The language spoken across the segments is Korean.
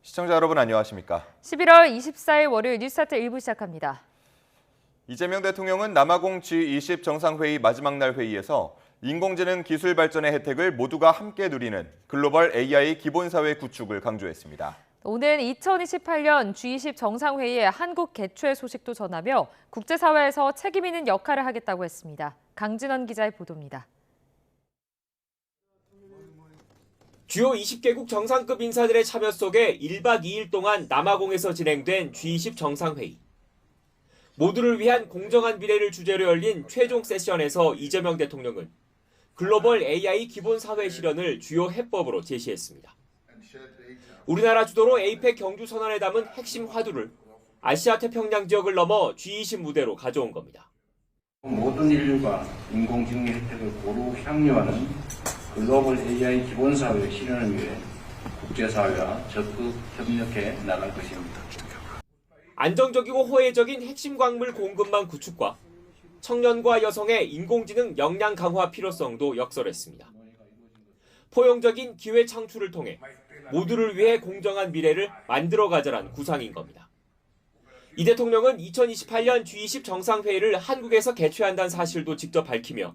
시청자 여러분 안녕하십니까? 11월 24일 월요일 뉴스타트 1부 시작합니다. 이재명 대통령은 남아공 G20 정상회의 마지막 날 회의에서 인공지능 기술 발전의 혜택을 모두가 함께 누리는 글로벌 AI 기본사회 구축을 강조했습니다. 오늘 2028년 G20 정상회의에 한국 개최 소식도 전하며 국제사회에서 책임 있는 역할을 하겠다고 했습니다. 강진원 기자의 보도입니다. 주요 20개국 정상급 인사들의 참여 속에 1박 2일 동안 남아공에서 진행된 G20 정상회의. 모두를 위한 공정한 미래를 주제로 열린 최종 세션에서 이재명 대통령은 글로벌 AI 기본사회 실현을 주요 해법으로 제시했습니다. 우리나라 주도로 에이펙 경주 선언에 담은 핵심 화두를 아시아 태평양 지역을 넘어 G20 무대로 가져온 겁니다. 모든 인류가 인공지능의 혜택을 고루 향유하는 글로벌 AI 기본사회 실현을 위해 국제사회와 적극 협력해 나갈 것입니다. 안정적이고 호혜적인 핵심 광물 공급망 구축과 청년과 여성의 인공지능 역량 강화 필요성도 역설했습니다. 포용적인 기회 창출을 통해 모두를 위해 공정한 미래를 만들어가자란 구상인 겁니다. 이 대통령은 2028년 G20 정상회의를 한국에서 개최한다는 사실도 직접 밝히며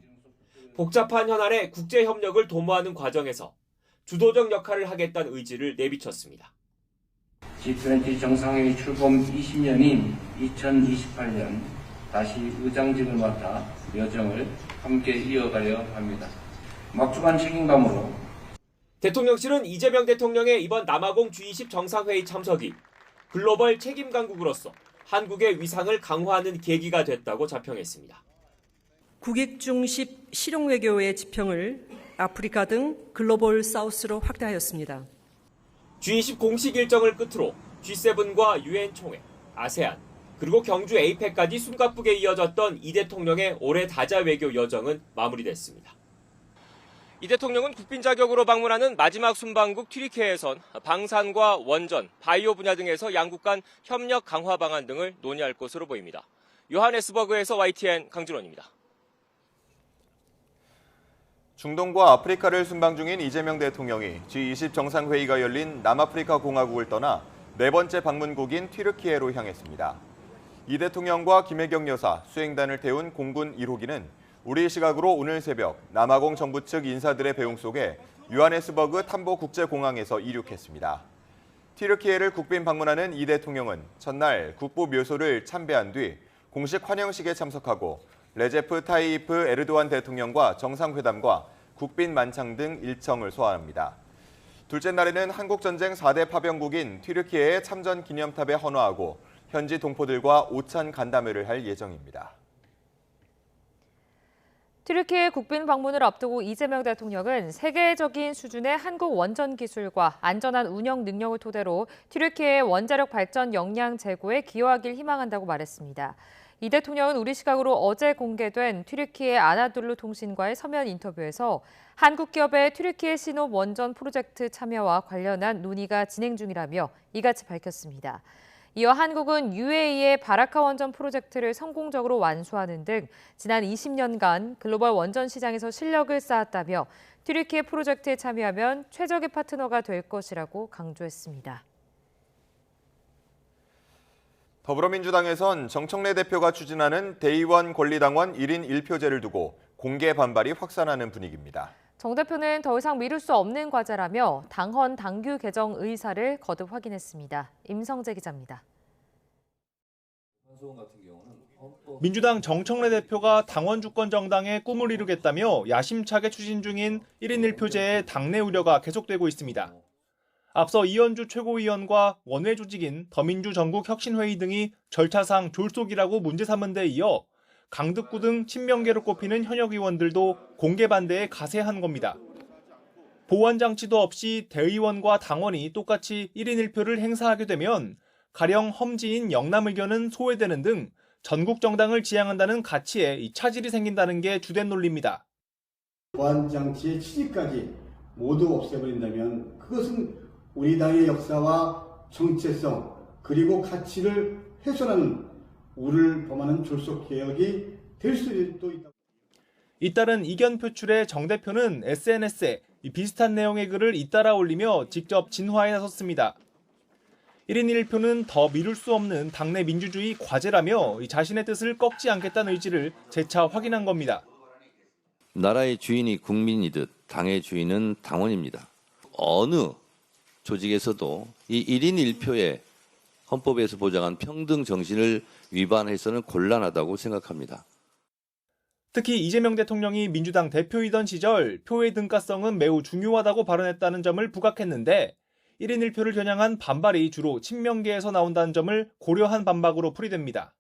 복잡한 현안의 국제협력을 도모하는 과정에서 주도적 역할을 하겠다는 의지를 내비쳤습니다. G20 정상회의 출범 20년인 2028년 다시 의장직을 맡아 여정을 함께 이어가려 합니다. 막중한 책임감으로 대통령실은 이재명 대통령의 이번 남아공 G20 정상회의 참석이 글로벌 책임 강국으로서 한국의 위상을 강화하는 계기가 됐다고 자평했습니다. 국익 중심 실용 외교의 지평을 아프리카 등 글로벌 사우스로 확대하였습니다. G20 공식 일정을 끝으로 G7과 UN 총회, 아세안, 그리고 경주 에이펙까지 숨가쁘게 이어졌던 이 대통령의 올해 다자 외교 여정은 마무리됐습니다. 이 대통령은 국빈 자격으로 방문하는 마지막 순방국 튀르키예에선 방산과 원전, 바이오 분야 등에서 양국 간 협력 강화 방안 등을 논의할 것으로 보입니다. 요하네스버그에서 YTN 강준원입니다. 중동과 아프리카를 순방 중인 이재명 대통령이 G20 정상회의가 열린 남아프리카 공화국을 떠나 네 번째 방문국인 튀르키예로 향했습니다. 이 대통령과 김혜경 여사, 수행단을 태운 공군 1호기는 우리 시각으로 오늘 새벽 남아공 정부 측 인사들의 배웅 속에 요하네스버그 탐보국제공항에서 이륙했습니다. 튀르키예를 국빈 방문하는 이 대통령은 첫날 국부 묘소를 참배한 뒤 공식 환영식에 참석하고 레제프 타이이프 에르도안 대통령과 정상회담과 국빈 만찬 등 일정을 소화합니다. 둘째 날에는 한국전쟁 4대 파병국인 튀르키예의 참전 기념탑에 헌화하고 현지 동포들과 오찬 간담회를 할 예정입니다. 튀르키예 국빈 방문을 앞두고 이재명 대통령은 세계적인 수준의 한국 원전 기술과 안전한 운영 능력을 토대로 튀르키예의 원자력 발전 역량 제고에 기여하길 희망한다고 말했습니다. 이 대통령은 우리 시각으로 어제 공개된 튀르키예 아나돌루 통신과의 서면 인터뷰에서 한국 기업의 튀르키예 시놉 원전 프로젝트 참여와 관련한 논의가 진행 중이라며 이같이 밝혔습니다. 이어 한국은 UAE의 바라카 원전 프로젝트를 성공적으로 완수하는 등 지난 20년간 글로벌 원전 시장에서 실력을 쌓았다며 튀르키예 프로젝트에 참여하면 최적의 파트너가 될 것이라고 강조했습니다. 더불어민주당에선 정청래 대표가 추진하는 대의원 권리당원 1인 1표제를 두고 공개 반발이 확산하는 분위기입니다. 정 대표는 더 이상 미룰 수 없는 과제라며 당헌 당규 개정 의사를 거듭 확인했습니다. 임성재 기자입니다. 민주당 정청래 대표가 당원 주권 정당의 꿈을 이루겠다며 야심차게 추진 중인 1인 1표제의 당내 우려가 계속되고 있습니다. 앞서 이현주 최고위원과 원외 조직인 더민주 전국혁신회의 등이 절차상 졸속이라고 문제 삼은 데 이어 강득구 등 친명계로 꼽히는 현역 의원들도 공개 반대에 가세한 겁니다. 보완 장치도 없이 대의원과 당원이 똑같이 1인 1표를 행사하게 되면 가령 험지인 영남 의견은 소외되는 등 전국 정당을 지향한다는 가치에 차질이 생긴다는 게 주된 논리입니다. 보완 장치의 취지까지 모두 없애버린다면 그것은 우리 당의 역사와 정체성 그리고 가치를 훼손하는 우를 범하는 졸속 개혁이 될 수도 있다. 잇따른 이견 표출에 정 대표는 SNS에 비슷한 내용의 글을 잇따라 올리며 직접 진화에 나섰습니다. 1인 1표는 더 미룰 수 없는 당내 민주주의 과제라며 자신의 뜻을 꺾지 않겠다는 의지를 재차 확인한 겁니다. 나라의 주인이 국민이듯 당의 주인은 당원입니다. 어느 조직에서도 이 1인 1표의 헌법에서 보장한 평등 정신을 위반해서는 곤란하다고 생각합니다. 특히 이재명 대통령이 민주당 대표이던 시절 표의 등가성은 매우 중요하다고 발언했다는 점을 부각했는데 1인 1표를 겨냥한 반발이 주로 친명계에서 나온다는 점을 고려한 반박으로 풀이됩니다.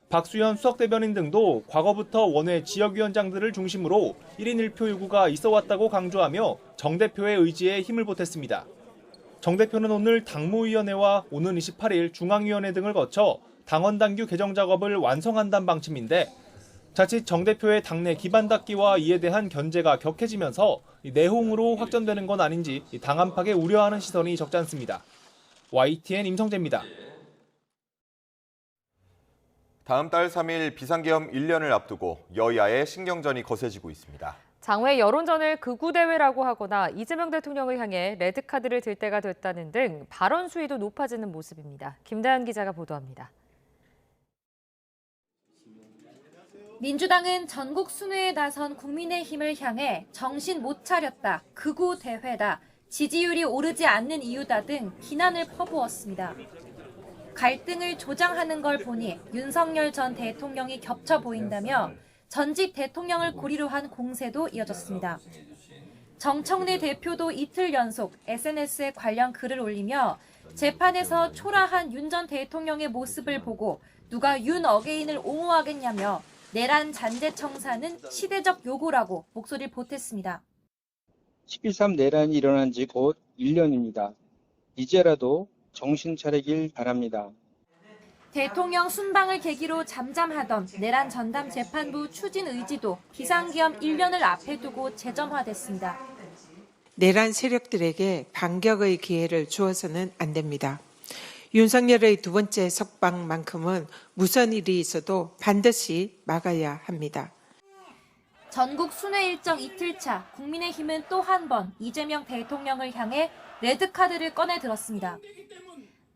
박수현 수석대변인 등도 과거부터 원외 지역위원장들을 중심으로 1인 1표 요구가 있어왔다고 강조하며 정 대표의 의지에 힘을 보탰습니다. 정 대표는 오늘 당무위원회와 오는 28일 중앙위원회 등을 거쳐 당원당규 개정 작업을 완성한다는 방침인데 자칫 정 대표의 당내 기반 닫기와 이에 대한 견제가 격해지면서 내홍으로 확전되는 건 아닌지 당 안팎에 우려하는 시선이 적지 않습니다. YTN 임성재입니다. 다음 달 3일 비상계엄 1년을 앞두고 여야의 신경전이 거세지고 있습니다. 장외 여론전을 극우대회라고 하거나 이재명 대통령을 향해 레드카드를 들 때가 됐다는 등 발언 수위도 높아지는 모습입니다. 김다연 기자가 보도합니다. 민주당은 전국 순회에 나선 국민의힘을 향해 정신 못 차렸다, 극우대회다, 지지율이 오르지 않는 이유다 등 비난을 퍼부었습니다. 갈등을 조장하는 걸 보니 윤석열 전 대통령이 겹쳐 보인다며 전직 대통령을 고리로 한 공세도 이어졌습니다. 정청래 대표도 이틀 연속 SNS에 관련 글을 올리며 재판에서 초라한 윤 전 대통령의 모습을 보고 누가 윤 어게인을 옹호하겠냐며 내란 잔재 청사는 시대적 요구라고 목소리를 보탰습니다. 11.3 내란이 일어난 지 곧 1년입니다. 이제라도 정신 차리길 바랍니다. 대통령 순방을 계기로 잠잠하던 내란 전담 재판부 추진 의지도 비상계엄 1년을 앞에 두고 재점화됐습니다. 내란 세력들에게 반격의 기회를 주어서는 안 됩니다. 윤석열의 두 번째 석방만큼은 무슨 일이 있어도 반드시 막아야 합니다. 전국 순회 일정 이틀차 국민의힘은 또 한 번 이재명 대통령을 향해 레드카드를 꺼내 들었습니다.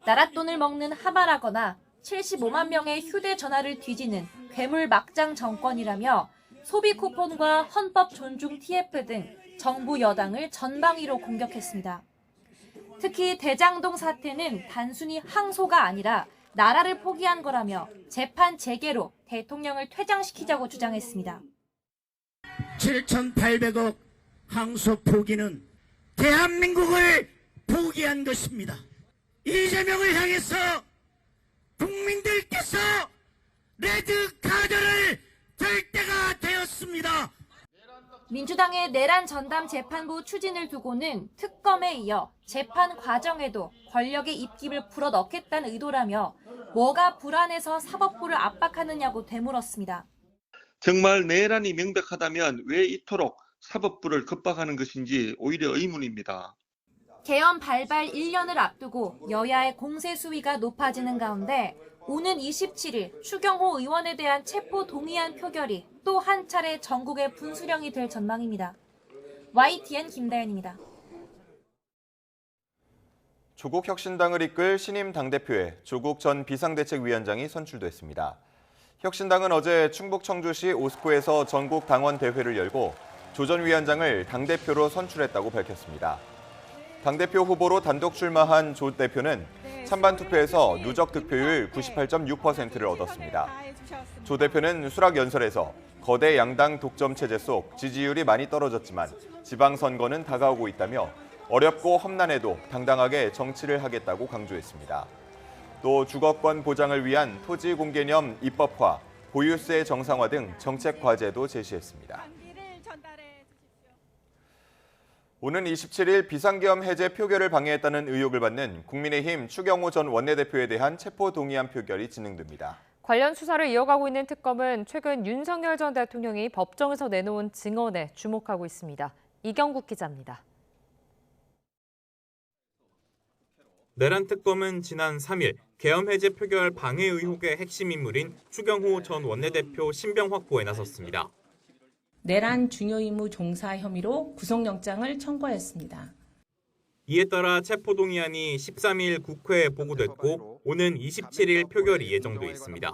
나랏돈을 먹는 하마라거나 75만 명의 휴대전화를 뒤지는 괴물 막장 정권이라며 소비 쿠폰과 헌법 존중 TF 등 정부 여당을 전방위로 공격했습니다. 특히 대장동 사태는 단순히 항소가 아니라 나라를 포기한 거라며 재판 재개로 대통령을 퇴장시키자고 주장했습니다. 7,800억 항소 포기는 대한민국을 포기한 것입니다. 이재명을 향해서 국민들께서 레드카드를 들 때가 되었습니다. 민주당의 내란 전담 재판부 추진을 두고는 특검에 이어 재판 과정에도 권력의 입김을 불어넣겠다는 의도라며 뭐가 불안해서 사법부를 압박하느냐고 되물었습니다. 정말 내란이 명백하다면 왜 이토록 사법부를 급박하는 것인지 오히려 의문입니다. 계엄 발발 1년을 앞두고 여야의 공세 수위가 높아지는 가운데 오는 27일 추경호 의원에 대한 체포 동의안 표결이 또 한 차례 전국의 분수령이 될 전망입니다. YTN 김다연입니다. 조국 혁신당을 이끌 신임 당대표에 조국 전 비상대책위원장이 선출됐습니다. 혁신당은 어제 충북 청주시 오스코에서 전국 당원 대회를 열고 조 전 위원장을 당대표로 선출했다고 밝혔습니다. 당대표 후보로 단독 출마한 조 대표는 찬반 투표에서 누적 득표율 98.6%를 얻었습니다. 조 대표는 수락연설에서 거대 양당 독점 체제 속 지지율이 많이 떨어졌지만 지방선거는 다가오고 있다며 어렵고 험난해도 당당하게 정치를 하겠다고 강조했습니다. 또 주거권 보장을 위한 토지 공개념 입법화, 보유세 정상화 등 정책 과제도 제시했습니다. 오는 27일 비상계엄 해제 표결을 방해했다는 의혹을 받는 국민의힘 추경호 전 원내대표에 대한 체포 동의안 표결이 진행됩니다. 관련 수사를 이어가고 있는 특검은 최근 윤석열 전 대통령이 법정에서 내놓은 증언에 주목하고 있습니다. 이경국 기자입니다. 내란 특검은 지난 3일 계엄 해제 표결 방해 의혹의 핵심 인물인 추경호 전 원내대표 신병 확보에 나섰습니다. 내란 중요 임무 종사 혐의로 구속영장을 청구하였습니다. 이에 따라 체포동의안이 13일 국회에 보고됐고 오는 27일 표결이 예정돼 있습니다.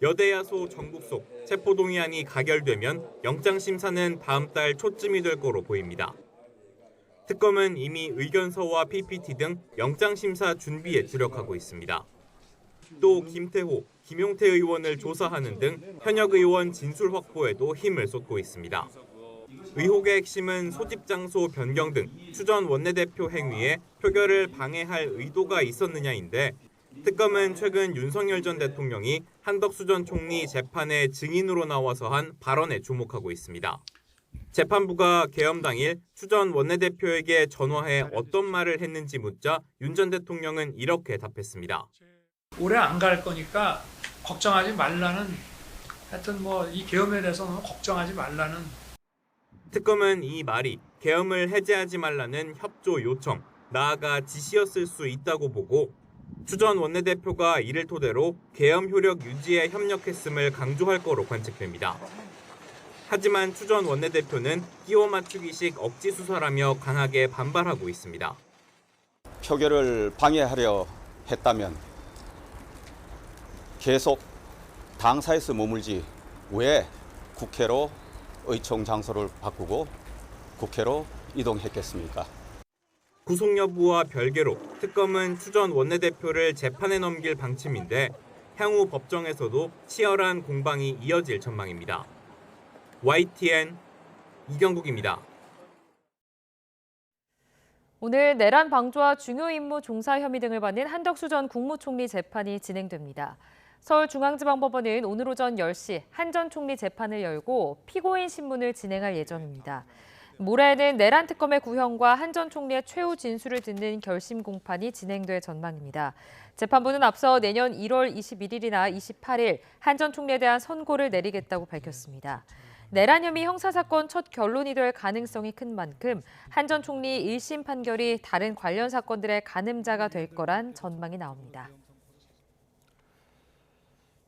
여대 야소 전국 속 체포동의안이 가결되면 영장심사는 다음 달 초쯤이 될 거로 보입니다. 특검은 이미 의견서와 PPT 등 영장심사 준비에 주력하고 있습니다. 또 김태호, 김용태 의원을 조사하는 등 현역 의원 진술 확보에도 힘을 쏟고 있습니다. 의혹의 핵심은 소집 장소 변경 등 추 전 원내대표 행위에 표결을 방해할 의도가 있었느냐인데 특검은 최근 윤석열 전 대통령이 한덕수 전 총리 재판에 증인으로 나와서 한 발언에 주목하고 있습니다. 재판부가 개엄 당일 추 전 원내대표에게 전화해 어떤 말을 했는지 묻자 윤 전 대통령은 이렇게 답했습니다. 오래 안 갈 거니까 걱정하지 말라는, 하여튼 이 계엄에 대해서 너무 걱정하지 말라는. 특검은 이 말이 계엄을 해제하지 말라는 협조 요청, 나아가 지시였을 수 있다고 보고 추 전 원내대표가 이를 토대로 계엄 효력 유지에 협력했음을 강조할 거로 관측됩니다. 하지만 추 전 원내대표는 끼워 맞추기식 억지 수사라며 강하게 반발하고 있습니다. 표결을 방해하려 했다면 계속 당사에서 머물지 왜 국회로 의총 장소를 바꾸고 국회로 이동했겠습니까? 구속 여부와 별개로 특검은 추 전 원내대표를 재판에 넘길 방침인데 향후 법정에서도 치열한 공방이 이어질 전망입니다. YTN 이경국입니다. 오늘 내란 방조와 중요 임무 종사 혐의 등을 받는 한덕수 전 국무총리 재판이 진행됩니다. 서울중앙지방법원은 오늘 오전 10시 한 전 총리 재판을 열고 피고인 신문을 진행할 예정입니다. 모레에는 내란 특검의 구형과 한 전 총리의 최후 진술을 듣는 결심 공판이 진행될 전망입니다. 재판부는 앞서 내년 1월 21일이나 28일 한 전 총리에 대한 선고를 내리겠다고 밝혔습니다. 내란 혐의 형사사건 첫 결론이 될 가능성이 큰 만큼 한 전 총리 1심 판결이 다른 관련 사건들의 가늠자가 될 거란 전망이 나옵니다.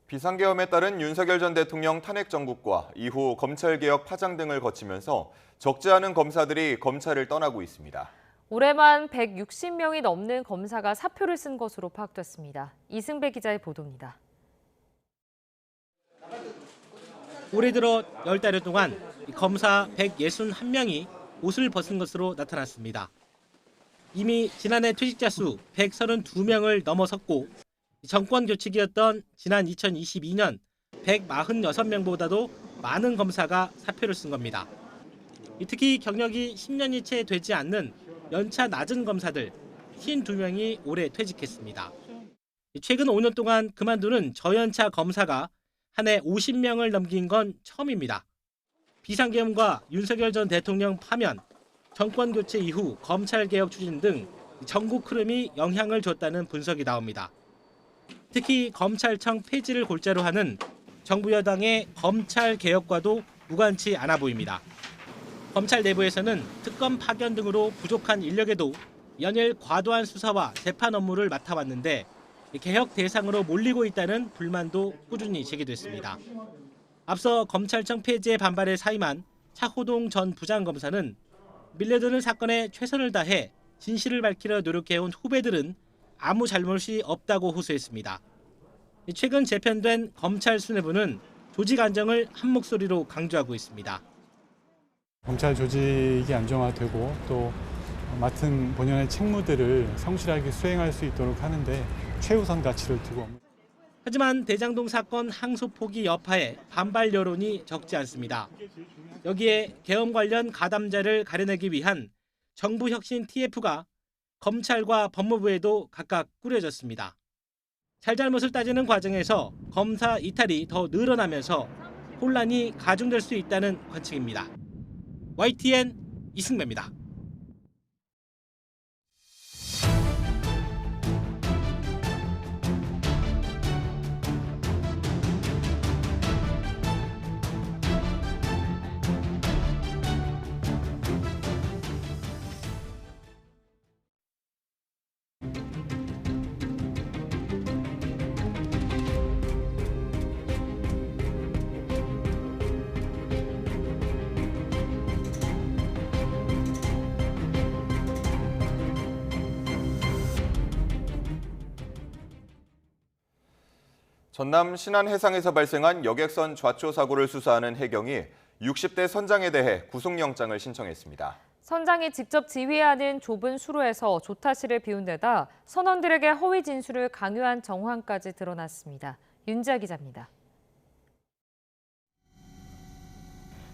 비상계엄에 따른 윤석열 전 대통령 탄핵 정국과 이후 검찰개혁 파장 등을 거치면서 적지 않은 검사들이 검찰을 떠나고 있습니다. 올해만 160명이 넘는 검사가 사표를 쓴 것으로 파악됐습니다. 이승배 기자의 보도입니다. 올해 들어 10달여 동안 검사 161명이 옷을 벗은 것으로 나타났습니다. 이미 지난해 퇴직자 수 132명을 넘어섰고 정권 교칙이었던 지난 2022년 146명보다도 많은 검사가 사표를 쓴 겁니다. 특히 경력이 10년이 채 되지 않는 연차 낮은 검사들 52명이 올해 퇴직했습니다. 최근 5년 동안 그만두는 저연차 검사가 한 해 50명을 넘긴 건 처음입니다. 비상계엄과 윤석열 전 대통령 파면, 정권 교체 이후 검찰개혁 추진 등 전국 흐름이 영향을 줬다는 분석이 나옵니다. 특히 검찰청 폐지를 골자로 하는 정부 여당의 검찰개혁과도 무관치 않아 보입니다. 검찰 내부에서는 특검 파견 등으로 부족한 인력에도 연일 과도한 수사와 재판 업무를 맡아왔는데 개혁 대상으로 몰리고 있다는 불만도 꾸준히 제기됐습니다. 앞서 검찰청 폐지에 반발해 사임한 차호동 전 부장검사는 밀려드는 사건에 최선을 다해 진실을 밝히려 노력해온 후배들은 아무 잘못이 없다고 호소했습니다. 최근 재편된 검찰 수뇌부는 조직 안정을 한 목소리로 강조하고 있습니다. 검찰 조직이 안정화되고 또 맡은 본연의 책무들을 성실하게 수행할 수 있도록 하는데 최우선 가치를 두고. 하지만 대장동 사건 항소 포기 여파에 반발 여론이 적지 않습니다. 여기에 계엄 관련 가담자를 가려내기 위한 정부혁신 TF가 검찰과 법무부에도 각각 꾸려졌습니다. 잘잘못을 따지는 과정에서 검사 이탈이 더 늘어나면서 혼란이 가중될 수 있다는 관측입니다. YTN 이승배입니다. 전남 신안 해상에서 발생한 여객선 좌초 사고를 수사하는 해경이 60대 선장에 대해 구속영장을 신청했습니다. 선장이 직접 지휘해야 하는 좁은 수로에서 조타실을 비운 데다 선원들에게 허위 진술을 강요한 정황까지 드러났습니다. 윤지아 기자입니다.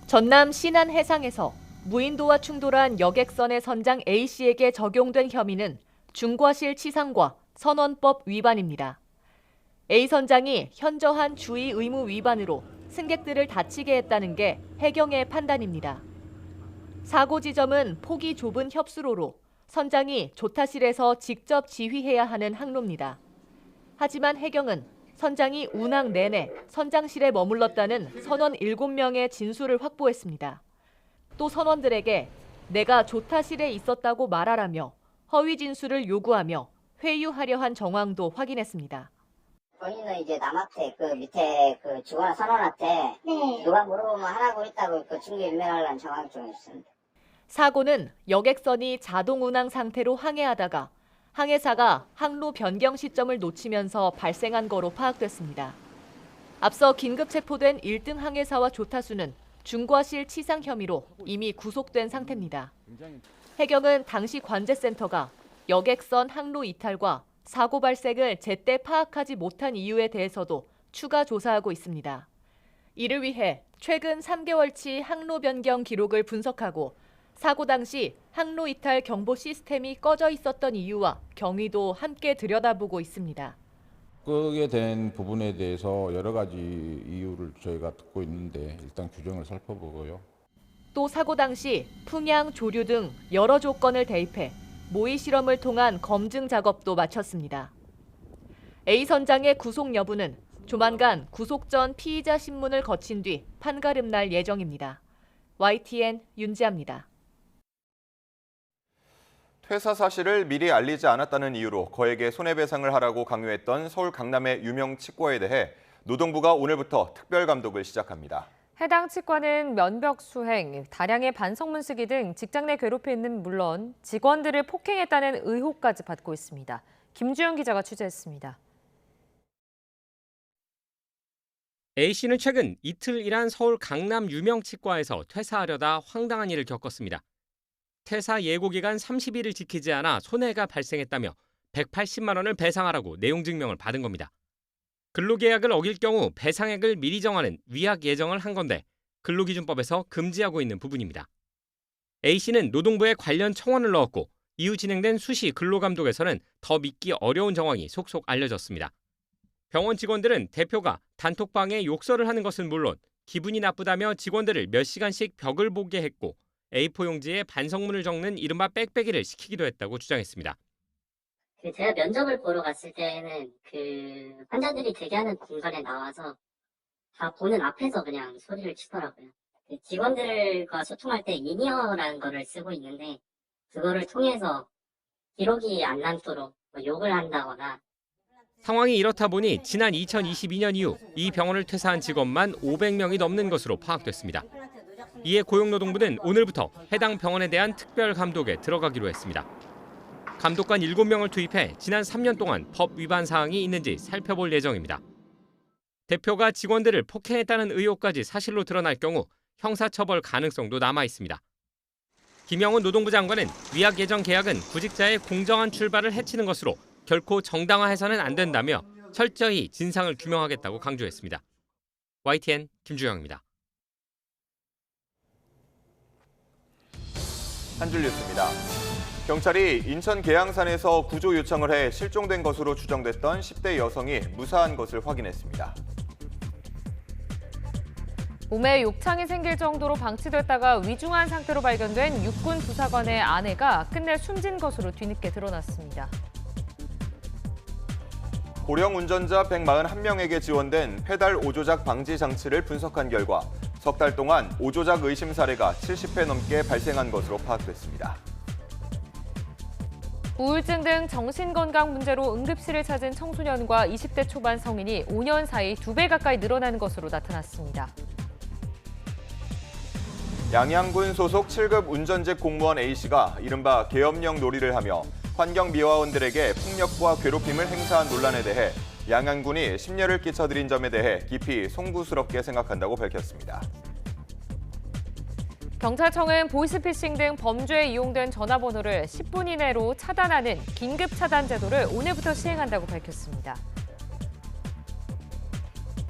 전남 신안 해상에서 무인도와 충돌한 여객선의 선장 A씨에게 적용된 혐의는 중과실 치상과 선원법 위반입니다. A 선장이 현저한 주의 의무 위반으로 승객들을 다치게 했다는 게 해경의 판단입니다. 사고 지점은 폭이 좁은 협수로로 선장이 조타실에서 직접 지휘해야 하는 항로입니다. 하지만 해경은 선장이 운항 내내 선장실에 머물렀다는 선원 7명의 진술을 확보했습니다. 또 선원들에게 내가 조타실에 있었다고 말하라며 허위 진술을 요구하며 회유하려 한 정황도 확인했습니다. 본인은 이제 남한테 그 밑에 그 주거나 선원한테 누가 물어보면 하라고 했다고 그 증거 인멸하려는 정황이 좀 있습니다. 사고는 여객선이 자동 운항 상태로 항해하다가 항해사가 항로 변경 시점을 놓치면서 발생한 거로 파악됐습니다. 앞서 긴급 체포된 1등 항해사와 조타수는 중과실 치상 혐의로 이미 구속된 상태입니다. 해경은 당시 관제센터가 여객선 항로 이탈과 사고 발생을 제때 파악하지 못한 이유에 대해서도 추가 조사하고 있습니다. 이를 위해 최근 3개월치 항로 변경 기록을 분석하고 사고 당시 항로 이탈 경보 시스템이 꺼져 있었던 이유와 경위도 함께 들여다보고 있습니다. 끄게 된 부분에 대해서 여러 가지 이유를 저희가 듣고 있는데 일단 규정을 살펴보고요. 또 사고 당시 풍향, 조류 등 여러 조건을 대입해 모의 실험을 통한 검증 작업도 마쳤습니다. A 선장의 구속 여부는 조만간 구속 전 피의자 신문을 거친 뒤 판가름 날 예정입니다. YTN 윤지아입니다. 퇴사 사실을 미리 알리지 않았다는 이유로 거액의 손해배상을 하라고 강요했던 서울 강남의 유명 치과에 대해 노동부가 오늘부터 특별 감독을 시작합니다. 해당 치과는 면벽 수행, 다량의 반성문 쓰기 등 직장 내 괴롭힘은 물론 직원들을 폭행했다는 의혹까지 받고 있습니다. 김주영 기자가 취재했습니다. A씨는 최근 이틀 일한 서울 강남 유명 치과에서 퇴사하려다 황당한 일을 겪었습니다. 퇴사 예고 기간 30일을 지키지 않아 손해가 발생했다며 180만 원을 배상하라고 내용 증명을 받은 겁니다. 근로계약을 어길 경우 배상액을 미리 정하는 위약 예정을 한 건데 근로기준법에서 금지하고 있는 부분입니다. A씨는 노동부에 관련 청원을 넣었고 이후 진행된 수시 근로감독에서는 더 믿기 어려운 정황이 속속 알려졌습니다. 병원 직원들은 대표가 단톡방에 욕설을 하는 것은 물론 기분이 나쁘다며 직원들을 몇 시간씩 벽을 보게 했고 A4 용지에 반성문을 적는 이른바 빽빽이를 시키기도 했다고 주장했습니다. 제가 면접을 보러 갔을 때는 그 환자들이 대기하는 공간에 나와서 다 보는 앞에서 그냥 소리를 치더라고요. 직원들과 소통할 때 인이어라는 거를 쓰고 있는데 그거를 통해서 기록이 안 남도록 욕을 한다거나. 상황이 이렇다 보니 지난 2022년 이후 이 병원을 퇴사한 직원만 500명이 넘는 것으로 파악됐습니다. 이에 고용노동부는 오늘부터 해당 병원에 대한 특별 감독에 들어가기로 했습니다. 감독관 7명을 투입해 지난 3년 동안 법 위반 사항이 있는지 살펴볼 예정입니다. 대표가 직원들을 폭행했다는 의혹까지 사실로 드러날 경우 형사처벌 가능성도 남아 있습니다. 김영훈 노동부 장관은 위약 예정 계약은 구직자의 공정한 출발을 해치는 것으로 결코 정당화해서는 안 된다며 철저히 진상을 규명하겠다고 강조했습니다. YTN 김주영입니다. 한 줄 뉴스입니다. 경찰이 인천 계양산에서 구조 요청을 해 실종된 것으로 추정됐던 10대 여성이 무사한 것을 확인했습니다. 몸에 욕창이 생길 정도로 방치됐다가 위중한 상태로 발견된 육군 부사관의 아내가 끝내 숨진 것으로 뒤늦게 드러났습니다. 고령 운전자 141명에게 지원된 페달 오조작 방지 장치를 분석한 결과 석 달 동안 오조작 의심 사례가 70회 넘게 발생한 것으로 파악됐습니다. 우울증 등 정신건강 문제로 응급실을 찾은 청소년과 20대 초반 성인이 5년 사이 2배 가까이 늘어나는 것으로 나타났습니다. 양양군 소속 7급 운전직 공무원 A씨가 이른바 계엄령 놀이를 하며 환경미화원들에게 폭력과 괴롭힘을 행사한 논란에 대해 양안군이 심려를 끼쳐드린 점에 대해 깊이 송구스럽게 생각한다고 밝혔습니다. 경찰청은 보이스피싱 등 범죄에 이용된 전화번호를 10분 이내로 차단하는 긴급 차단 제도를 오늘부터 시행한다고 밝혔습니다.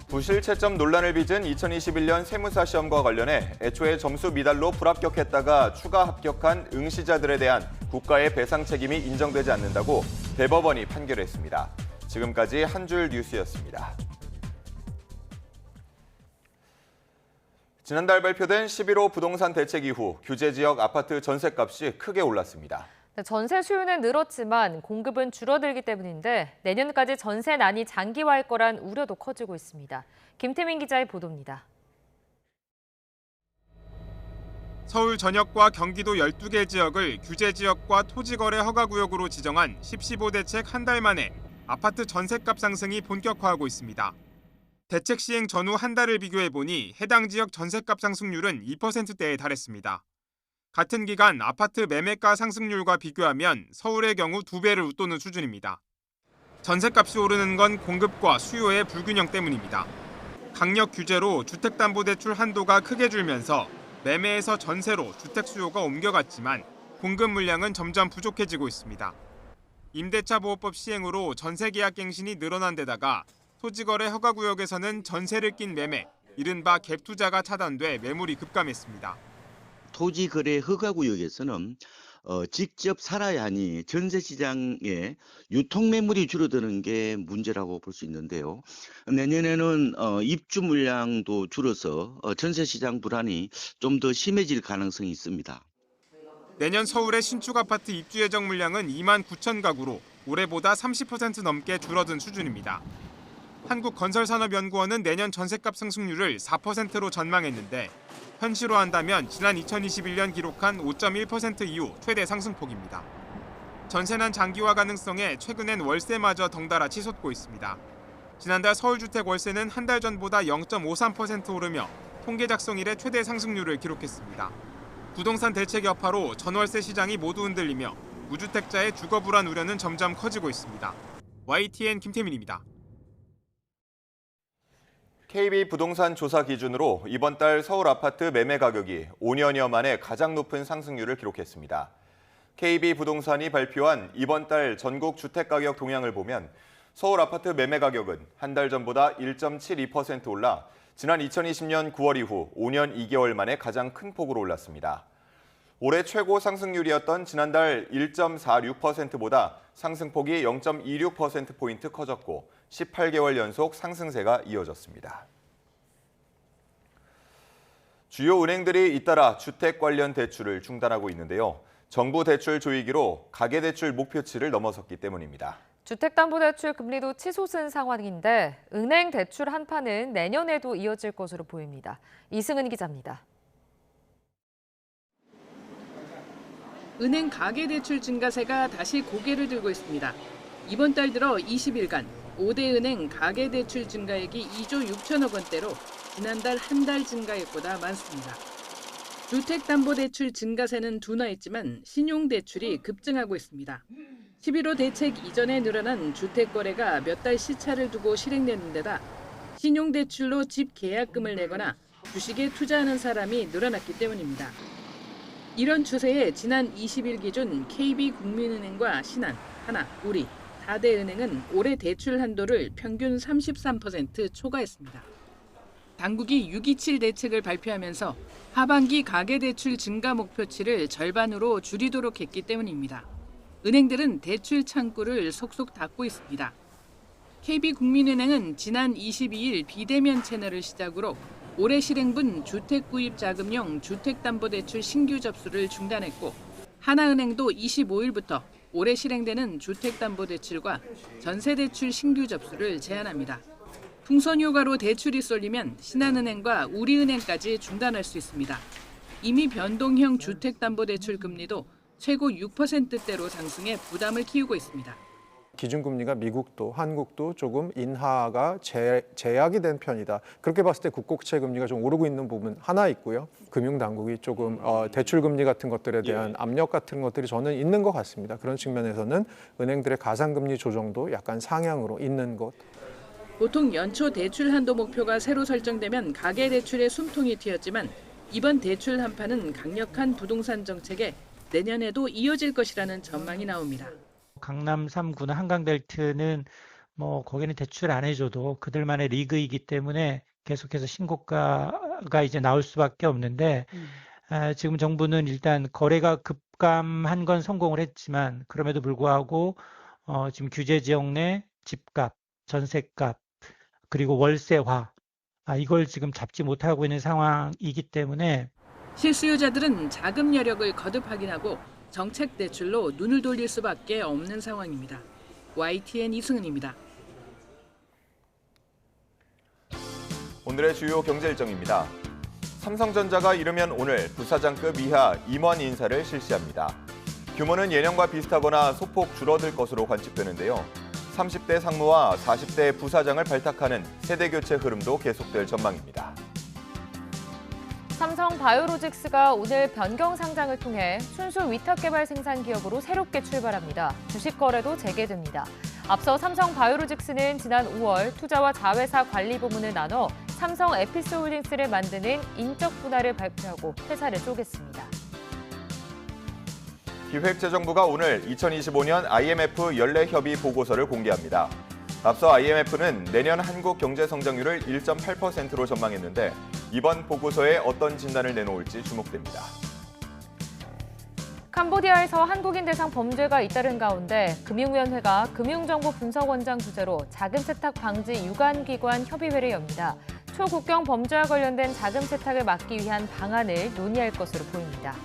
부실 채점 논란을 빚은 2021년 세무사 시험과 관련해 애초에 점수 미달로 불합격했다가 추가 합격한 응시자들에 대한 국가의 배상 책임이 인정되지 않는다고 대법원이 판결했습니다. 지금까지 한 줄 뉴스였습니다. 지난달 발표된 11호 부동산 대책 이후 규제 지역 아파트 전셋값이 크게 올랐습니다. 전세 수요는 늘었지만 공급은 줄어들기 때문인데 내년까지 전세난이 장기화할 거란 우려도 커지고 있습니다. 김태민 기자의 보도입니다. 서울 전역과 경기도 12개 지역을 규제 지역과 토지거래 허가구역으로 지정한 10.15 대책 한 달 만에 아파트 전셋값 상승이 본격화하고 있습니다. 대책 시행 전후 한 달을 비교해보니 해당 지역 전셋값 상승률은 2%대에 달했습니다. 같은 기간 아파트 매매가 상승률과 비교하면 서울의 경우 2배를 웃도는 수준입니다. 전셋값이 오르는 건 공급과 수요의 불균형 때문입니다. 강력 규제로 주택담보대출 한도가 크게 줄면서 매매에서 전세로 주택 수요가 옮겨갔지만 공급 물량은 점점 부족해지고 있습니다. 임대차 보호법 시행으로 전세계약갱신이 늘어난 데다가 토지거래 허가구역에서는 전세를 낀 매매, 이른바 갭투자가 차단돼 매물이 급감했습니다. 토지거래 허가구역에서는 직접 살아야 하니 전세시장에 유통매물이 줄어드는 게 문제라고 볼 수 있는데요. 내년에는 입주 물량도 줄어서 전세시장 불안이 좀 더 심해질 가능성이 있습니다. 내년 서울의 신축 아파트 입주 예정 물량은 2만 9천 가구로 올해보다 30% 넘게 줄어든 수준입니다. 한국건설산업연구원은 내년 전셋값 상승률을 4%로 전망했는데 현실화한다면 지난 2021년 기록한 5.1% 이후 최대 상승폭입니다. 전세난 장기화 가능성에 최근엔 월세마저 덩달아 치솟고 있습니다. 지난달 서울주택 월세는 한 달 전보다 0.53% 오르며 통계 작성 이래 최대 상승률을 기록했습니다. 부동산 대책 여파로 전월세 시장이 모두 흔들리며 무주택자의 주거 불안 우려는 점점 커지고 있습니다. YTN 김태민입니다. KB부동산 조사 기준으로 이번 달 서울 아파트 매매 가격이 5년여 만에 가장 높은 상승률을 기록했습니다. KB부동산이 발표한 이번 달 전국 주택가격 동향을 보면 서울 아파트 매매 가격은 한 달 전보다 1.72% 올라 지난 2020년 9월 이후 5년 2개월 만에 가장 큰 폭으로 올랐습니다. 올해 최고 상승률이었던 지난달 1.46%보다 상승폭이 0.26%포인트 커졌고 18개월 연속 상승세가 이어졌습니다. 주요 은행들이 잇따라 주택 관련 대출을 중단하고 있는데요. 정부 대출 조이기로 가계대출 목표치를 넘어섰기 때문입니다. 주택담보대출 금리도 치솟은 상황인데 은행 대출 한파는 내년에도 이어질 것으로 보입니다. 이승은 기자입니다. 은행 가계대출 증가세가 다시 고개를 들고 있습니다. 이번 달 들어 20일간 5대 은행 가계대출 증가액이 2조 6천억 원대로 지난달 한 달 증가액보다 많습니다. 주택담보대출 증가세는 둔화했지만 신용대출이 급증하고 있습니다. 11호 대책 이전에 늘어난 주택거래가 몇 달 시차를 두고 실행되는 데다 신용대출로 집 계약금을 내거나 주식에 투자하는 사람이 늘어났기 때문입니다. 이런 추세에 지난 20일 기준 KB국민은행과 신한, 하나, 우리, 4대 은행은 올해 대출 한도를 평균 33% 초과했습니다. 당국이 6.27 대책을 발표하면서 하반기 가계대출 증가 목표치를 절반으로 줄이도록 했기 때문입니다. 은행들은 대출 창구를 속속 닫고 있습니다. KB국민은행은 지난 22일 비대면 채널을 시작으로 올해 실행분 주택구입자금용 주택담보대출 신규 접수를 중단했고 하나은행도 25일부터 올해 실행되는 주택담보대출과 전세대출 신규 접수를 제한합니다. 풍선효과로 대출이 쏠리면 신한은행과 우리은행까지 중단할 수 있습니다. 이미 변동형 주택담보대출 금리도 최고 6%대로 상승해 부담을 키우고 있습니다. 기준금리가 미국도 한국도 조금 인하가 제약이 된 편이다. 그렇게 봤을 때 국고채 금리가 좀 오르고 있는 부분 하나 있고요. 금융당국이 조금 대출금리 같은 것들에 대한 압력 같은 것들이 저는 있는 것 같습니다. 그런 측면에서는 은행들의 가상금리 조정도 약간 상향으로 있는 것. 보통 연초 대출 한도 목표가 새로 설정되면 가계대출에 숨통이 튀었지만 이번 대출 한파는 강력한 부동산 정책에 내년에도 이어질 것이라는 전망이 나옵니다. 강남 3구나 한강벨트는 뭐 거기는 대출 안 해줘도 그들만의 리그이기 때문에 계속해서 신고가가 이제 나올 수밖에 없는데 지금 정부는 일단 거래가 급감한 건 성공을 했지만 그럼에도 불구하고 지금 규제 지역 내 집값, 전세값 그리고 월세화 이걸 지금 잡지 못하고 있는 상황이기 때문에 실수요자들은 자금 여력을 거듭 확인하고 정책 대출로 눈을 돌릴 수밖에 없는 상황입니다. YTN 이승은입니다. 오늘의 주요 경제 일정입니다. 삼성전자가 이르면 오늘 부사장급 이하 임원 인사를 실시합니다. 규모는 예년과 비슷하거나 소폭 줄어들 것으로 관측되는데요. 30대 상무와 40대 부사장을 발탁하는 세대 교체 흐름도 계속될 전망입니다. 삼성 바이오로직스가 오늘 변경 상장을 통해 순수 위탁 개발 생산 기업으로 새롭게 출발합니다. 주식 거래도 재개됩니다. 앞서 삼성 바이오로직스는 지난 5월 투자와 자회사 관리 부문을 나눠 삼성 에피스홀딩스를 만드는 인적 분할을 발표하고 회사를 쪼갰습니다. 기획재정부가 오늘 2025년 IMF 연례협의 보고서를 공개합니다. 앞서 IMF는 내년 한국 경제 성장률을 1.8%로 전망했는데 이번 보고서에 어떤 진단을 내놓을지 주목됩니다. 캄보디아에서 한국인 대상 범죄가 잇따른 가운데 금융위원회가 금융정보분석원장 주재로 자금 세탁 방지 유관기관 협의회를 엽니다. 초국경 범죄와 관련된 자금 세탁을 막기 위한 방안을 논의할 것으로 보입니다.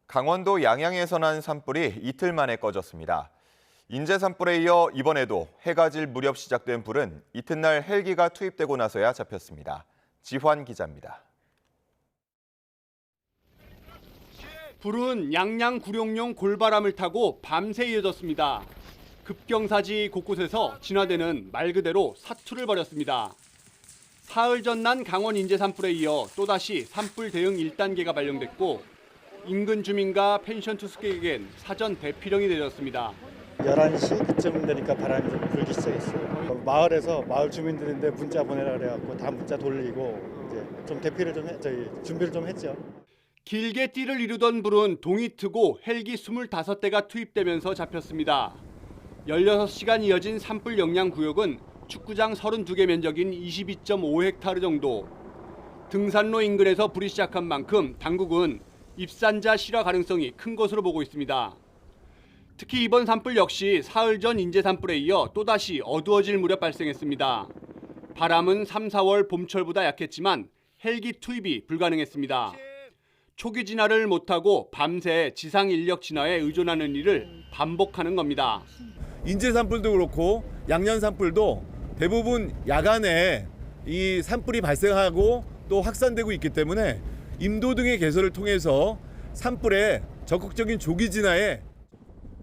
강원도 양양에서 난 산불이 이틀 만에 꺼졌습니다. 인제 산불에 이어 이번에도 해가 질 무렵 시작된 불은 이튿날 헬기가 투입되고 나서야 잡혔습니다. 지환 기자입니다. 불은 양양 구룡령 골바람을 타고 밤새 이어졌습니다. 급경사지 곳곳에서 진화되는 말 그대로 사투를 벌였습니다. 사흘 전 난 강원 인제 산불에 이어 또다시 산불 대응 1단계가 발령됐고 인근 주민과 펜션 투숙객에겐 사전 대피령이 내렸습니다. 11시 그쯤 되니까 바람이 좀 불기 시작했어요. 마을에서 마을 주민들인데 문자 보내라 그래갖고 다 문자 돌리고 이제 좀 대피를 준비를 좀 했죠. 길게 띠를 이루던 불은 동이 트고 헬기 25대가 투입되면서 잡혔습니다. 16시간 이어진 산불 영향 구역은 축구장 32개 면적인 22.5헥타르 정도. 등산로 인근에서 불이 시작한 만큼 당국은 입산자 실화 가능성이 큰 것으로 보고 있습니다. 특히 이번 산불 역시 사흘 전 인제 산불에 이어 또다시 어두워질 무렵 발생했습니다. 바람은 3, 4월 봄철보다 약했지만 헬기 투입이 불가능했습니다. 초기 진화를 못하고 밤새 지상 인력 진화에 의존하는 일을 반복하는 겁니다. 인제 산불도 그렇고 양양 산불도 대부분 야간에 이 산불이 발생하고 또 확산되고 있기 때문에 임도 등의 개설을 통해서 산불의 적극적인 조기 진화에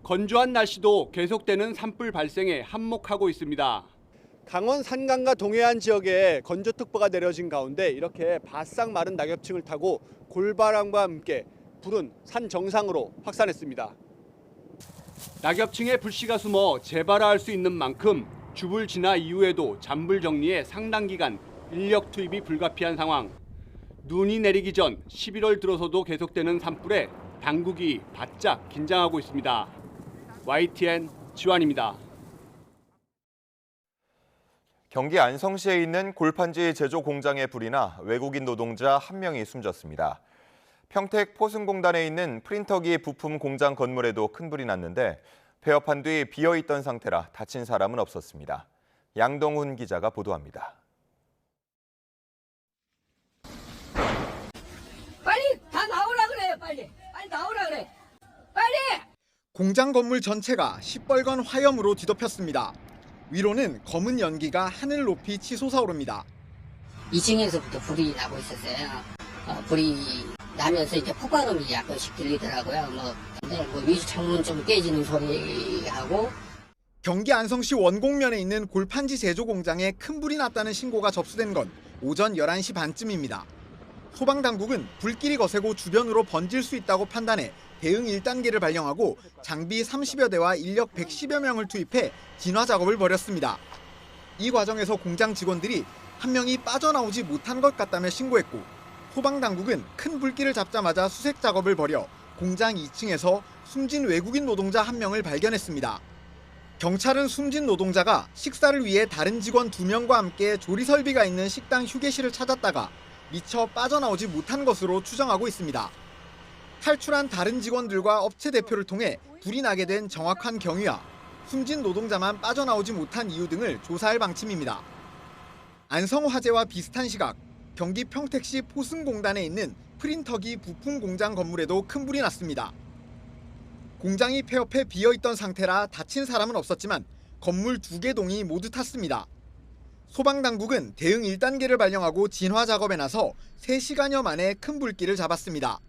건조한 날씨도 계속되는 산불 발생에 한몫하고 있습니다. 강원 산간과 동해안 지역에 건조특보가 내려진 가운데 이렇게 바싹 마른 낙엽층을 타고 골바람과 함께 불은 산 정상으로 확산했습니다. 낙엽층에 불씨가 숨어 재발화할 수 있는 만큼 주불 진화 이후에도 잔불 정리에 상당 기간 인력 투입이 불가피한 상황. 눈이 내리기 전 11월 들어서도 계속되는 산불에 당국이 바짝 긴장하고 있습니다. YTN 지환입니다. 경기 안성시에 있는 골판지 제조 공장의 불이 나 외국인 노동자 1명이 숨졌습니다. 평택 포승공단에 있는 프린터기 부품 공장 건물에도 큰 불이 났는데 폐업한 뒤 비어있던 상태라 다친 사람은 없었습니다. 양동훈 기자가 보도합니다. 빨리 다 나오라 그래요. 빨리 나오라 그래. 빨리! 공장 건물 전체가 시뻘건 화염으로 뒤덮였습니다. 위로는 검은 연기가 하늘 높이 치솟아오릅니다. 2층에서부터 불이 나고 있었어요. 불이 나면서 이제 폭발음이 약간씩 들리더라고요. 근데 위주 창문 좀 깨지는 소리하고. 경기 안성시 원곡면에 있는 골판지 제조 공장에 큰 불이 났다는 신고가 접수된 건 오전 11시 반쯤입니다. 소방당국은 불길이 거세고 주변으로 번질 수 있다고 판단해 대응 1단계를 발령하고 장비 30여 대와 인력 110여 명을 투입해 진화 작업을 벌였습니다. 이 과정에서 공장 직원들이 한 명이 빠져나오지 못한 것 같다며 신고했고, 소방당국은 큰 불길을 잡자마자 수색 작업을 벌여 공장 2층에서 숨진 외국인 노동자 한 명을 발견했습니다. 경찰은 숨진 노동자가 식사를 위해 다른 직원 2명과 함께 조리 설비가 있는 식당 휴게실을 찾았다가 미처 빠져나오지 못한 것으로 추정하고 있습니다. 탈출한 다른 직원들과 업체 대표를 통해 불이 나게 된 정확한 경위와 숨진 노동자만 빠져나오지 못한 이유 등을 조사할 방침입니다. 안성화재와 비슷한 시각, 경기 평택시 포승공단에 있는 프린터기 부품 공장 건물에도 큰 불이 났습니다. 공장이 폐업해 비어있던 상태라 다친 사람은 없었지만 건물 2개 동이 모두 탔습니다. 소방당국은 대응 1단계를 발령하고 진화 작업에 나서 3시간여 만에 큰 불길을 잡았습니다.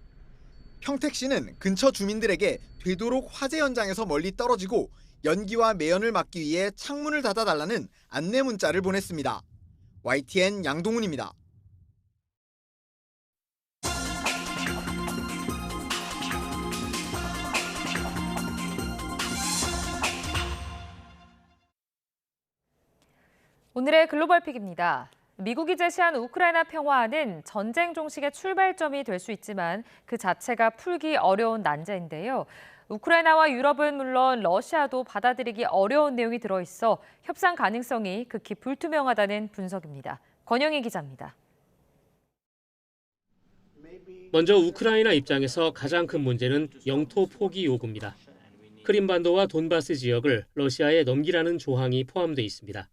평택시는 근처 주민들에게 되도록 화재 현장에서 멀리 떨어지고 연기와 매연을 막기 위해 창문을 닫아달라는 안내 문자를 보냈습니다. YTN 양동훈입니다. 오늘의 글로벌픽입니다. 미국이 제시한 우크라이나 평화안은 전쟁 종식의 출발점이 될 수 있지만 그 자체가 풀기 어려운 난제인데요. 우크라이나와 유럽은 물론 러시아도 받아들이기 어려운 내용이 들어있어 협상 가능성이 극히 불투명하다는 분석입니다. 권영희 기자입니다. 먼저 우크라이나 입장에서 가장 큰 문제는 영토 포기 요구입니다. 크림반도와 돈바스 지역을 러시아에 넘기라는 조항이 포함돼 있습니다.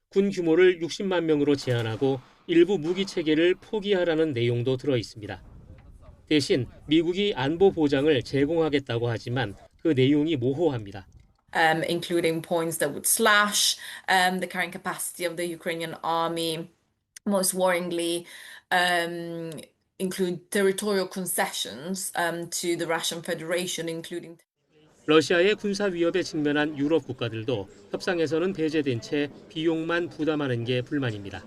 군 규모를 60만 명으로 제한하고 일부 무기 체계를 포기하라는 내용도 들어 있습니다. 대신 미국이 안보 보장을 제공하겠다고 하지만 그 내용이 모호합니다. Including points that would slash the carrying capacity of the Ukrainian army, most worryingly, include territorial concessions to the Russian Federation, including. 러시아의 군사 위협에 직면한 유럽 국가들도 협상에서는 배제된 채 비용만 부담하는 게 불만입니다.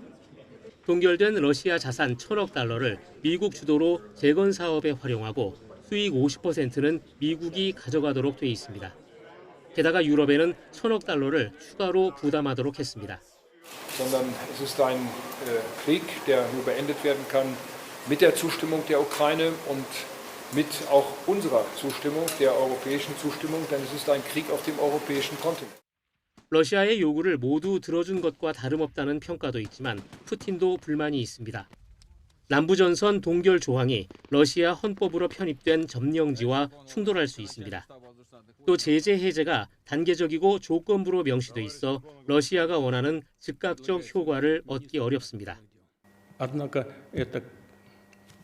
동결된 러시아 자산 1,000억 달러를 미국 주도로 재건 사업에 활용하고 수익 50%는 미국이 가져가도록 돼 있습니다. 게다가 유럽에는 1,000억 달러를 추가로 부담하도록 했습니다. sondern es ist ein Krieg, der nur beendet werden kann mit der Zustimmung der Ukraine und mit auch unserer Zustimmung, der europäischen Zustimmung, denn es ist ein Krieg auf dem europäischen Kontinent. 러시아의 요구를 모두 들어준 것과 다름없다는 평가도 있지만 푸틴도 불만이 있습니다. 남부전선 동결 조항이 러시아 헌법으로 편입된 점령지와 충돌할 수 있습니다. 또 제재 해제가 단계적이고 조건부로 명시돼 있어 러시아가 원하는 즉각적 효과를 얻기 어렵습니다. Однако это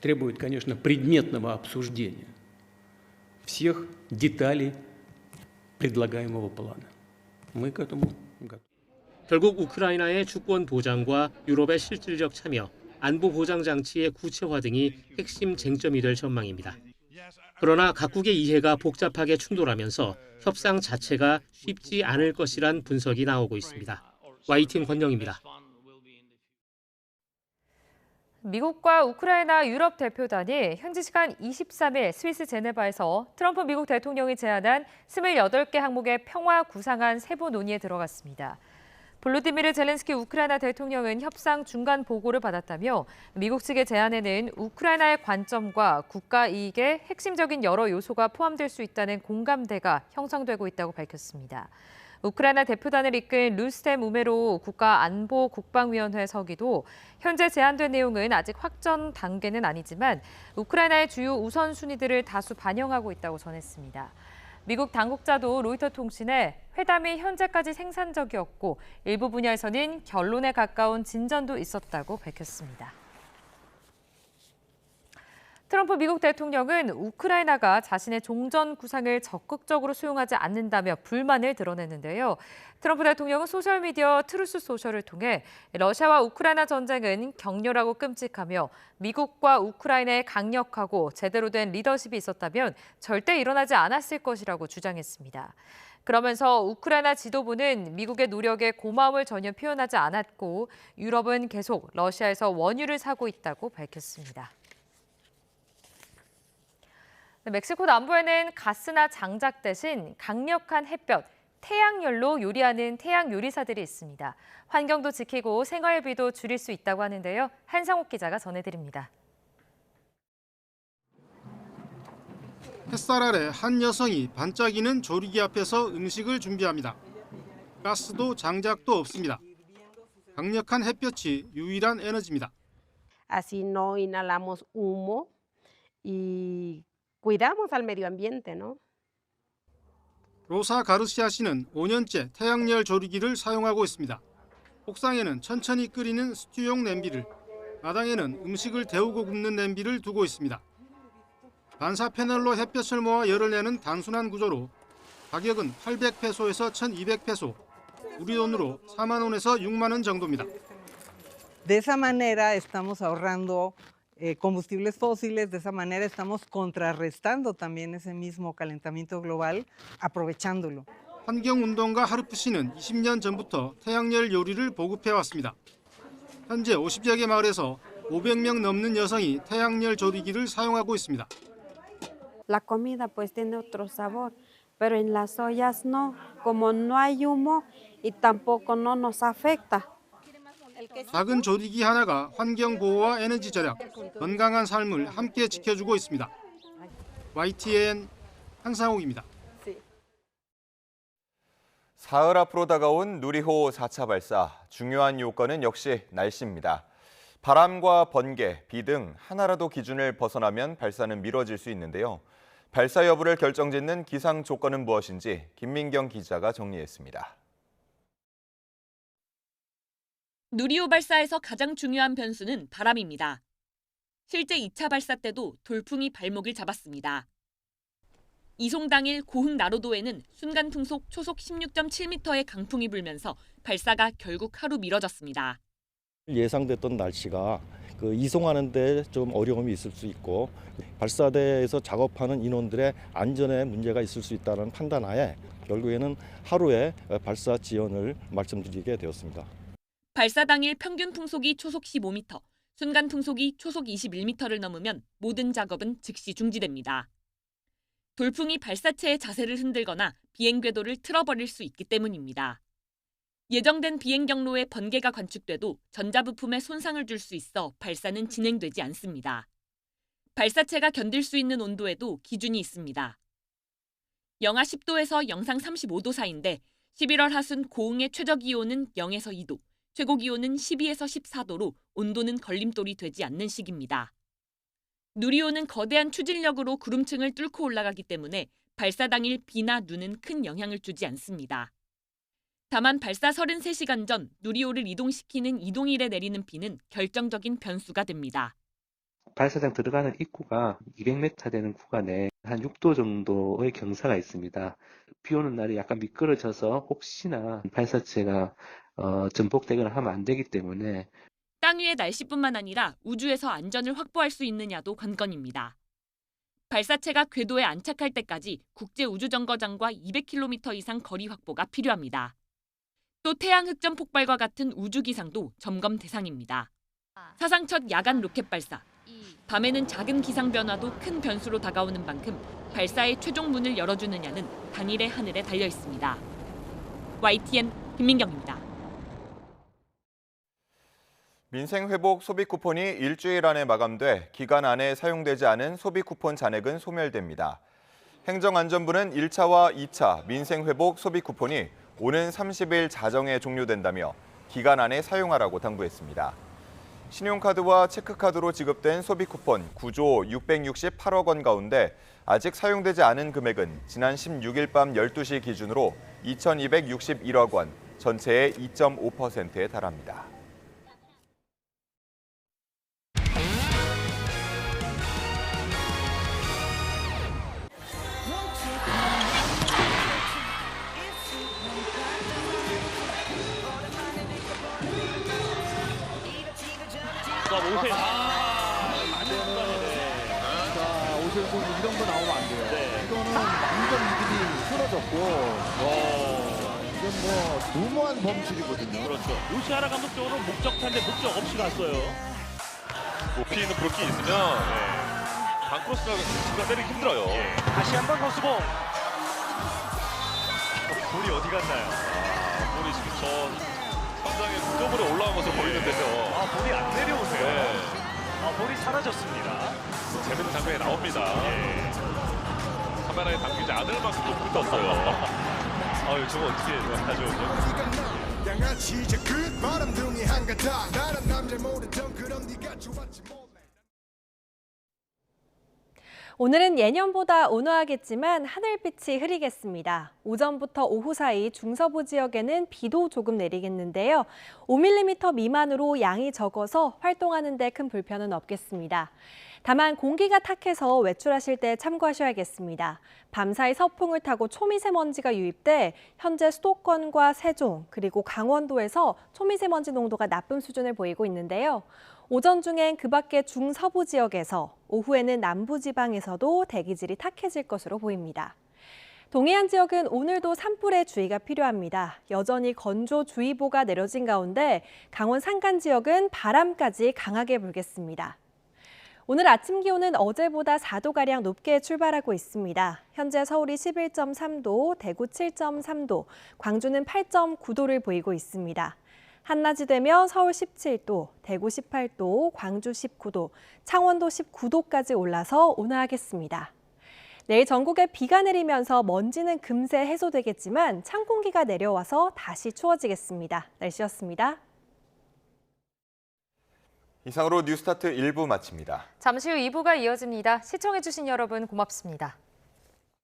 требует, конечно, предметного обсуждения всех деталей предлагаемого плана. Мы к этому готовы. 결국 우크라이나의 주권 보장과 유럽의 실질적 참여, 안보 보장 장치의 구체화 등이 핵심 쟁점이 될 전망입니다. 그러나 각국의 이해가 복잡하게 충돌하면서 협상 자체가 쉽지 않을 것이란 분석이 나오고 있습니다. YTN 권영입니다. 미국과 우크라이나 유럽 대표단이 현지 시간 23일 스위스 제네바에서 트럼프 미국 대통령이 제안한 28개 항목의 평화 구상안 세부 논의에 들어갔습니다. 볼로디미르 젤렌스키 우크라이나 대통령은 협상 중간 보고를 받았다며 미국 측의 제안에는 우크라이나의 관점과 국가 이익의 핵심적인 여러 요소가 포함될 수 있다는 공감대가 형성되고 있다고 밝혔습니다. 우크라이나 대표단을 이끈 루스템 우메로 국가안보국방위원회 서기도 현재 제안된 내용은 아직 확정 단계는 아니지만 우크라이나의 주요 우선순위들을 다수 반영하고 있다고 전했습니다. 미국 당국자도 로이터 통신에 회담이 현재까지 생산적이었고 일부 분야에서는 결론에 가까운 진전도 있었다고 밝혔습니다. 트럼프 미국 대통령은 우크라이나가 자신의 종전 구상을 적극적으로 수용하지 않는다며 불만을 드러냈는데요. 트럼프 대통령은 소셜미디어 트루스 소셜을 통해 러시아와 우크라이나 전쟁은 격렬하고 끔찍하며 미국과 우크라이나의 강력하고 제대로 된 리더십이 있었다면 절대 일어나지 않았을 것이라고 주장했습니다. 그러면서 우크라이나 지도부는 미국의 노력에 고마움을 전혀 표현하지 않았고 유럽은 계속 러시아에서 원유를 사고 있다고 밝혔습니다. 멕시코 남부에는 가스나 장작 대신 강력한 햇볕, 태양열로 요리하는 태양 요리사들이 있습니다. 환경도 지키고 생활비도 줄일 수 있다고 하는데요. 한상욱 기자가 전해드립니다. 햇살 아래 한 여성이 반짝이는 조리기 앞에서 음식을 준비합니다. 가스도 장작도 없습니다. 강력한 햇볕이 유일한 에너지입니다. Así no inhalamos humo y cuidamos al medio ambiente, ¿no? 로사 가르시아 씨는 5년째 태양열 조리기를 사용하고 있습니다. 옥상에는 천천히 끓이는 스튜용 냄비를, 마당에는 음식을 데우고 굽는 냄비를 두고 있습니다. 반사 패널로 햇볕을 모아 열을 내는 단순한 구조로 가격은 800페소에서 1200페소, 우리 돈으로 4만 원에서 6만 원 정도입니다. De esa manera estamos ahorrando combustibles fósiles, de esa manera estamos contrarrestando también ese mismo calentamiento global, aprovechándolo. 환경운동가 하르프 씨는 20년 전부터 태양열 요리를 보급해왔습니다. 현재 50여 개 마을에서 500명 넘는 여성이 태양열 조리기를 사용하고 있습니다. La comida pues tiene otro sabor, pero en las ollas no, como no hay humo y tampoco no nos afecta. 작은 조리기 하나가 환경 보호와 에너지 절약, 건강한 삶을 함께 지켜주고 있습니다. YTN 한상욱입니다. 사흘 앞으로 다가온 누리호 4차 발사, 중요한 요건은 역시 날씨입니다. 바람과 번개, 비 등 하나라도 기준을 벗어나면 발사는 미뤄질 수 있는데요. 발사 여부를 결정짓는 기상 조건은 무엇인지 김민경 기자가 정리했습니다. 누리호 발사에서 가장 중요한 변수는 바람입니다. 실제 2차 발사 때도 돌풍이 발목을 잡았습니다. 이송 당일 고흥 나로도에는 순간 풍속 초속 16.7m의 강풍이 불면서 발사가 결국 하루 미뤄졌습니다. 예상됐던 날씨가 이송하는 데 좀 어려움이 있을 수 있고 발사대에서 작업하는 인원들의 안전에 문제가 있을 수 있다는 판단하에 결국에는 하루에 발사 지연을 말씀드리게 되었습니다. 발사 당일 평균 풍속이 초속 15m, 순간 풍속이 초속 21m를 넘으면 모든 작업은 즉시 중지됩니다. 돌풍이 발사체의 자세를 흔들거나 비행 궤도를 틀어버릴 수 있기 때문입니다. 예정된 비행 경로에 번개가 관측돼도 전자부품에 손상을 줄 수 있어 발사는 진행되지 않습니다. 발사체가 견딜 수 있는 온도에도 기준이 있습니다. 영하 10도에서 영상 35도 사이인데 11월 하순 고흥의 최저기온은 0에서 2도, 최고기온은 12에서 14도로 온도는 걸림돌이 되지 않는 시기입니다. 누리호는 거대한 추진력으로 구름층을 뚫고 올라가기 때문에 발사 당일 비나 눈은 큰 영향을 주지 않습니다. 다만 발사 33시간 전 누리호를 이동시키는 이동일에 내리는 비는 결정적인 변수가 됩니다. 발사장 들어가는 입구가 200m 되는 구간에 한 6도 정도의 경사가 있습니다. 비 오는 날이 약간 미끄러져서 혹시나 발사체가 전복되거나 하면 안 되기 때문에 땅 위의 날씨뿐만 아니라 우주에서 안전을 확보할 수 있느냐도 관건입니다. 발사체가 궤도에 안착할 때까지 국제우주정거장과 200km 이상 거리 확보가 필요합니다. 또 태양 흑점 폭발과 같은 우주 기상도 점검 대상입니다. 사상 첫 야간 로켓 발사. 밤에는 작은 기상 변화도 큰 변수로 다가오는 만큼 발사의 최종 문을 열어주느냐는 당일의 하늘에 달려 있습니다. YTN 김민경입니다. 민생회복 소비 쿠폰이 일주일 안에 마감돼 기간 안에 사용되지 않은 소비 쿠폰 잔액은 소멸됩니다. 행정안전부는 1차와 2차 민생회복 소비 쿠폰이 오는 30일 자정에 종료된다며 기간 안에 사용하라고 당부했습니다. 신용카드와 체크카드로 지급된 소비 쿠폰 9조 668억 원 가운데 아직 사용되지 않은 금액은 지난 16일 밤 12시 기준으로 2,261억 원, 전체의 2.5%에 달합니다. 오세훈. 안 되는 순간이네. 자, 오세훈 선수 이런 거 나오면 안 돼요. 네. 이거는 완전 이들이 쓰러졌고, 이건 뭐 무모한 범실이거든요. 그렇죠. 오시아라 감독적으로 목적타인데 목적 없이 갔어요. 높이 있는 브로킹이 있으면 반크로스가 중간 때리기 힘들어요. 다시 한번 거스봉. 볼이 어디 갔나요? 볼이 지금 저 선장의 구조물에 올라온 것으로 보이는데요. 볼이 안 내려오세요. 네. 볼이 사라졌습니다. 재밌는 장면이 나옵니다. 카메라에 담기지 않을 만큼 높이 떴어요. 아유, 저거 어떻게 하죠? 양아치 이제 그 바람둥이 한가다 나란 남자 모르던 그런 네가 좋았지 몰래. 오늘은 예년보다 온화하겠지만 하늘빛이 흐리겠습니다. 오전부터 오후 사이 중서부 지역에는 비도 조금 내리겠는데요. 5mm 미만으로 양이 적어서 활동하는 데 큰 불편은 없겠습니다. 다만 공기가 탁해서 외출하실 때 참고하셔야겠습니다. 밤사이 서풍을 타고 초미세먼지가 유입돼 현재 수도권과 세종 그리고 강원도에서 초미세먼지 농도가 나쁨 수준을 보이고 있는데요. 오전 중엔 그 밖의 중서부 지역에서 오후에는 남부지방에서도 대기질이 탁해질 것으로 보입니다. 동해안 지역은 오늘도 산불에 주의가 필요합니다. 여전히 건조주의보가 내려진 가운데 강원 산간 지역은 바람까지 강하게 불겠습니다. 오늘 아침 기온은 어제보다 4도가량 높게 출발하고 있습니다. 현재 서울이 11.3도, 대구 7.3도, 광주는 8.9도를 보이고 있습니다. 한낮이 되면 서울 17도, 대구 18도, 광주 19도, 창원도 19도까지 올라서 온화하겠습니다. 내일 전국에 비가 내리면서 먼지는 금세 해소되겠지만 찬 공기가 내려와서 다시 추워지겠습니다. 날씨였습니다. 이상으로 뉴스타트 1부 마칩니다. 잠시 후 2부가 이어집니다. 시청해주신 여러분 고맙습니다.